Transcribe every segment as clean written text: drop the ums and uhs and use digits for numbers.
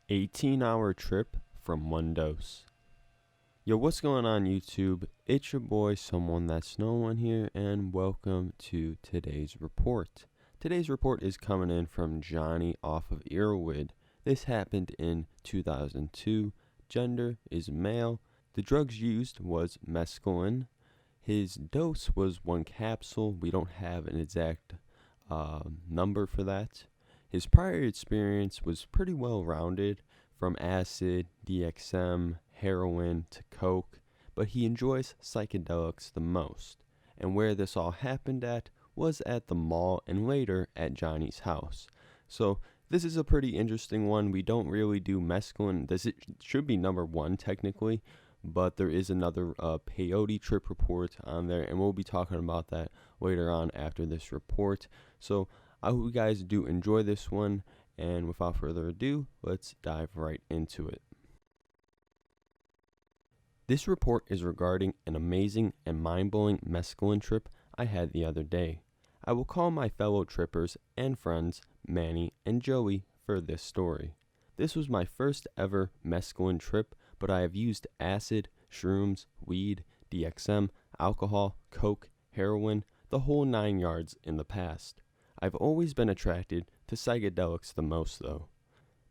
18-hour trip from one dose. Yo, what's going on YouTube? It's your boy, someone that's no one here, and welcome to today's report. Today's report is coming in from Jonny off of Earwid. This happened in 2002. Gender is male. The drugs used was Mescaline. His dose was 1 capsule. We don't have an exact number for that. His prior experience was pretty well rounded, from acid, DXM, heroin to coke, but he enjoys psychedelics the most. And where this all happened at was at the mall and later at Jonny's house. So this is a pretty interesting one. We don't really do mescaline. This should be number 1 technically, but there is another Peyote trip report on there, and we'll be talking about that later on after this report. So I hope you guys do enjoy this one, and without further ado, let's dive right into it. This report is regarding an amazing and mind-blowing mescaline trip I had the other day. I will call my fellow trippers and friends Manny and Joey for this story. This was my first ever mescaline trip, but I have used acid, shrooms, weed, DXM, alcohol, coke, heroin, the whole 9 yards in the past. I've always been attracted to psychedelics the most though.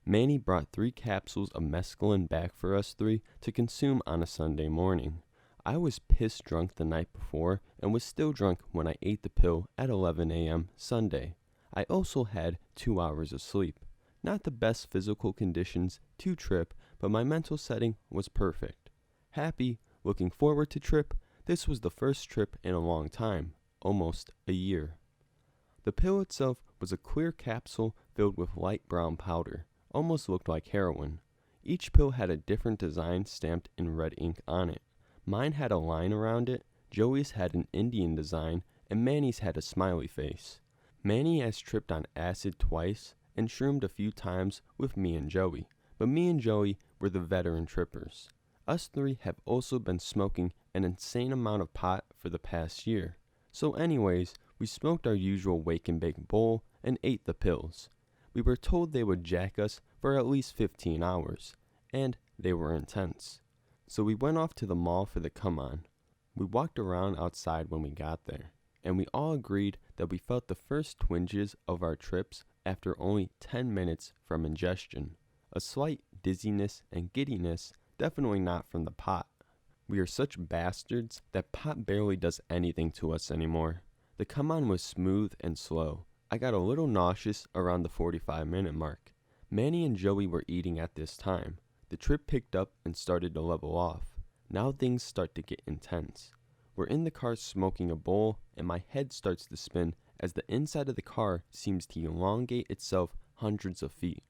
Manny brought 3 capsules of mescaline back for us 3 to consume on a Sunday morning. I was piss drunk the night before and was still drunk when I ate the pill at 11 a.m. Sunday. I also had 2 hours of sleep. Not the best physical conditions to trip, but my mental setting was perfect. Happy, looking forward to trip. This was the first trip in a long time, almost a year. The pill itself was a clear capsule filled with light brown powder, almost looked like heroin. Each pill had a different design stamped in red ink on it. Mine had a line around it, Joey's had an Indian design, and Manny's had a smiley face. Manny has tripped on acid twice and shroomed a few times with me and Joey, but me and Joey were the veteran trippers. Us 3 have also been smoking an insane amount of pot for the past year. So anyways, we smoked our usual wake and bake bowl and ate the pills. We were told they would jack us for at least 15 hours, and they were intense. So we went off to the mall for the come-on. We walked around outside when we got there, and we all agreed that we felt the first twinges of our trips after only 10 minutes from ingestion. A slight dizziness and giddiness, definitely not from the pot. We are such bastards that pot barely does anything to us anymore. The come-on was smooth and slow. I got a little nauseous around the 45-minute mark. Manny and Joey were eating at this time. The trip picked up and started to level off. Now things start to get intense. We're in the car smoking a bowl, and my head starts to spin as the inside of the car seems to elongate itself hundreds of feet.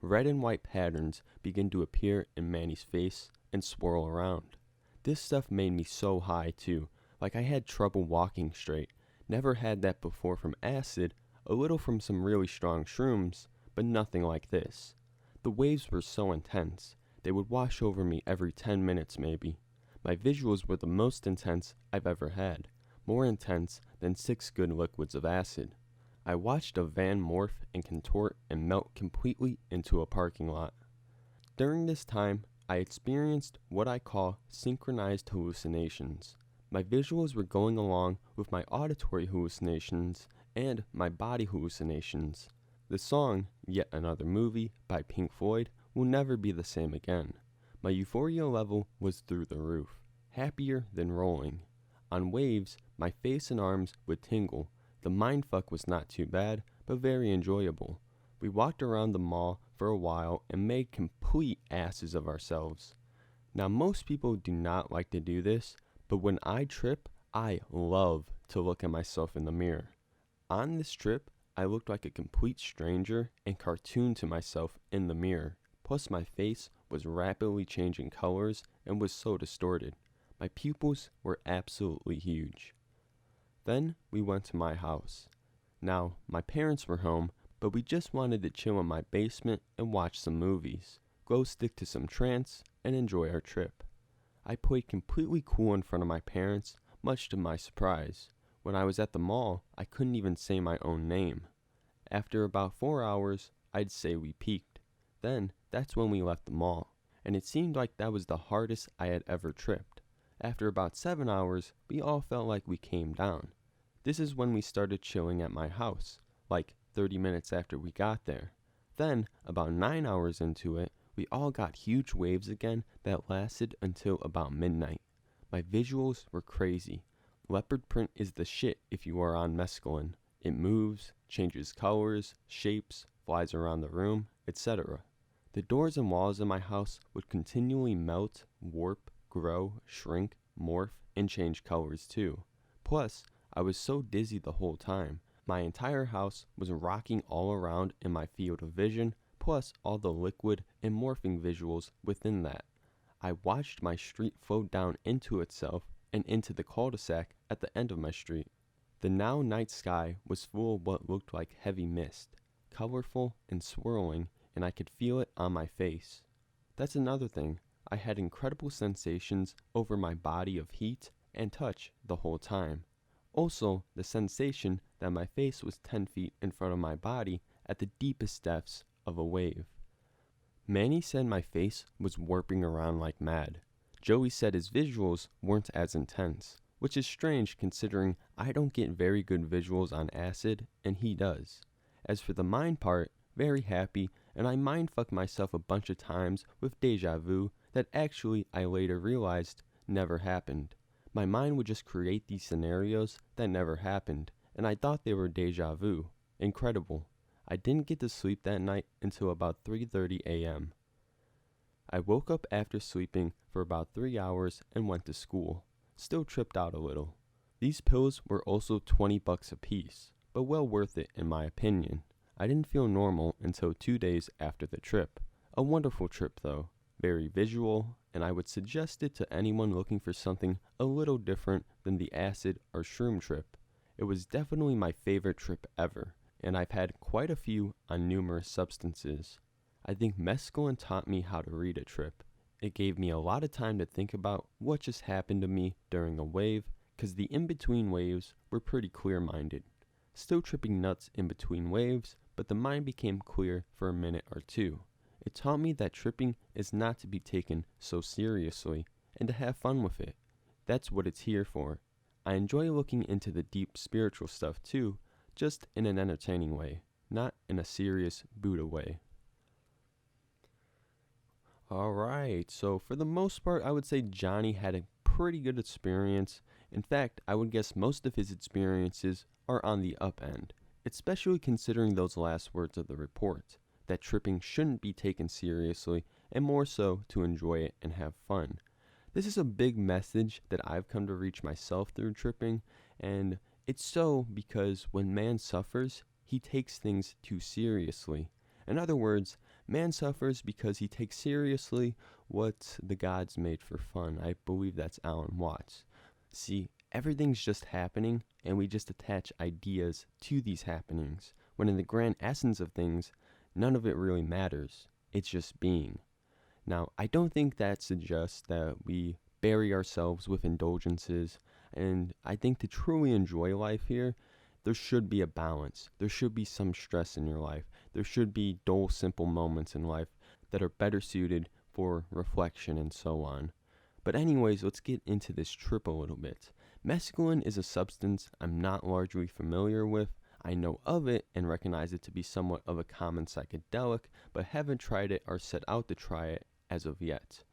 Red and white patterns begin to appear in Manny's face and swirl around. This stuff made me so high too, like I had trouble walking straight. Never had that before from acid, a little from some really strong shrooms, but nothing like this. The waves were so intense, they would wash over me every 10 minutes maybe. My visuals were the most intense I've ever had, more intense than 6 good liquids of acid. I watched a van morph and contort and melt completely into a parking lot. During this time, I experienced what I call synchronized hallucinations. My visuals were going along with my auditory hallucinations and my body hallucinations. The song, Yet Another Movie by Pink Floyd, will never be the same again. My euphoria level was through the roof, happier than rolling. On waves, my face and arms would tingle. The mindfuck was not too bad, but very enjoyable. We walked around the mall for a while and made complete asses of ourselves. Now most people do not like to do this, but when I trip, I love to look at myself in the mirror. On this trip, I looked like a complete stranger and cartooned to myself in the mirror. Plus my face was rapidly changing colors and was so distorted. My pupils were absolutely huge. Then we went to my house. Now, my parents were home, but we just wanted to chill in my basement and watch some movies, glow stick to some trance, and enjoy our trip. I played completely cool in front of my parents, much to my surprise. When I was at the mall, I couldn't even say my own name. After about 4 hours, I'd say we peaked. Then, That's when we left the mall, and it seemed like that was the hardest I had ever tripped. After about 7 hours, we all felt like we came down. This is when we started chilling at my house, like 30 minutes after we got there. Then, about 9 hours into it, we all got huge waves again that lasted until about midnight. My visuals were crazy. Leopard print is the shit if you are on mescaline. It moves, changes colors, shapes, flies around the room, etc. The doors and walls of my house would continually melt, warp, grow, shrink, morph, and change colors too. Plus, I was so dizzy the whole time. My entire house was rocking all around in my field of vision, plus all the liquid and morphing visuals within that. I watched my street float down into itself and into the cul-de-sac at the end of my street. The now night sky was full of what looked like heavy mist, colorful and swirling, and I could feel it on my face. That's another thing. I had incredible sensations over my body of heat and touch the whole time. Also, the sensation that my face was 10 feet in front of my body at the deepest depths of a wave. Manny said my face was warping around like mad. Joey said his visuals weren't as intense, which is strange considering I don't get very good visuals on acid and he does. As for the mind part, very happy, and I mindfucked myself a bunch of times with deja vu that actually I later realized never happened. My mind would just create these scenarios that never happened, and I thought they were deja vu. Incredible. I didn't get to sleep that night until about 3:30 a.m. I woke up after sleeping for about 3 hours and went to school. Still tripped out a little. These pills were also $20 a piece, but well worth it in my opinion. I didn't feel normal until 2 days after the trip. A wonderful trip though. Very visual, and I would suggest it to anyone looking for something a little different than the acid or shroom trip. It was definitely my favorite trip ever, and I've had quite a few on numerous substances. I think mescaline taught me how to read a trip. It gave me a lot of time to think about what just happened to me during a wave, cause the in-between waves were pretty clear-minded. Still tripping nuts in between waves, but the mind became clear for a minute or two. It taught me that tripping is not to be taken so seriously and to have fun with it. That's what it's here for. I enjoy looking into the deep spiritual stuff too, just in an entertaining way, not in a serious Buddha way. Alright, so for the most part, I would say Jonny had a pretty good experience. In fact, I would guess most of his experiences are on the up end, especially considering those last words of the report, that tripping shouldn't be taken seriously and more so to enjoy it and have fun. This is a big message that I've come to reach myself through tripping, and it's so because when man suffers, he takes things too seriously. In other words, man suffers because he takes seriously what the gods made for fun. I believe that's Alan Watts. See, everything's just happening, and we just attach ideas to these happenings, when in the grand essence of things, none of it really matters. It's just being. Now, I don't think that suggests that we bury ourselves with indulgences, and I think to truly enjoy life here, there should be a balance. There should be some stress in your life. There should be dull, simple moments in life that are better suited for reflection and so on. But anyways, let's get into this trip a little bit. Mescaline is a substance I'm not largely familiar with. I know of it and recognize it to be somewhat of a common psychedelic, but haven't tried it or set out to try it as of yet.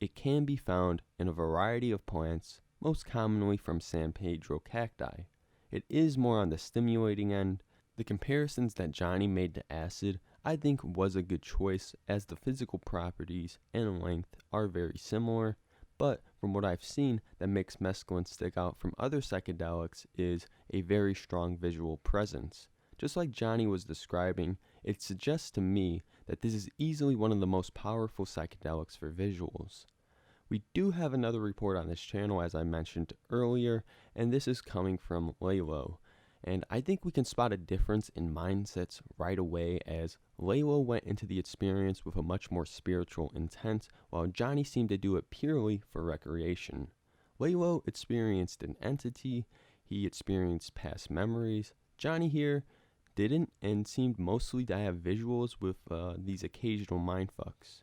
It can be found in a variety of plants, most commonly from San Pedro cacti. It is more on the stimulating end. The comparisons that Jonny made to acid I think was a good choice, as the physical properties and length are very similar, but from what I've seen that makes mescaline stick out from other psychedelics is a very strong visual presence. Just like Jonny was describing, it suggests to me that this is easily one of the most powerful psychedelics for visuals. We do have another report on this channel, as I mentioned earlier, and this is coming from Lalo. And I think we can spot a difference in mindsets right away, as Lalo went into the experience with a much more spiritual intent, while Jonny seemed to do it purely for recreation. Lalo experienced an entity, he experienced past memories. Jonny here didn't and seemed mostly to have visuals with these occasional mindfucks.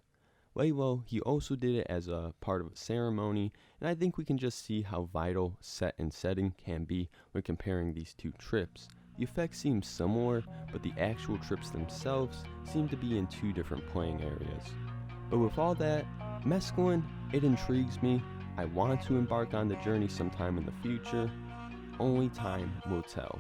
Lalo, he also did it as a part of a ceremony, and I think we can just see how vital set and setting can be when comparing these two trips. The effects seem similar, but the actual trips themselves seem to be in two different playing areas. But with all that, Mescaline, it intrigues me. I want to embark on the journey sometime in the future. Only time will tell.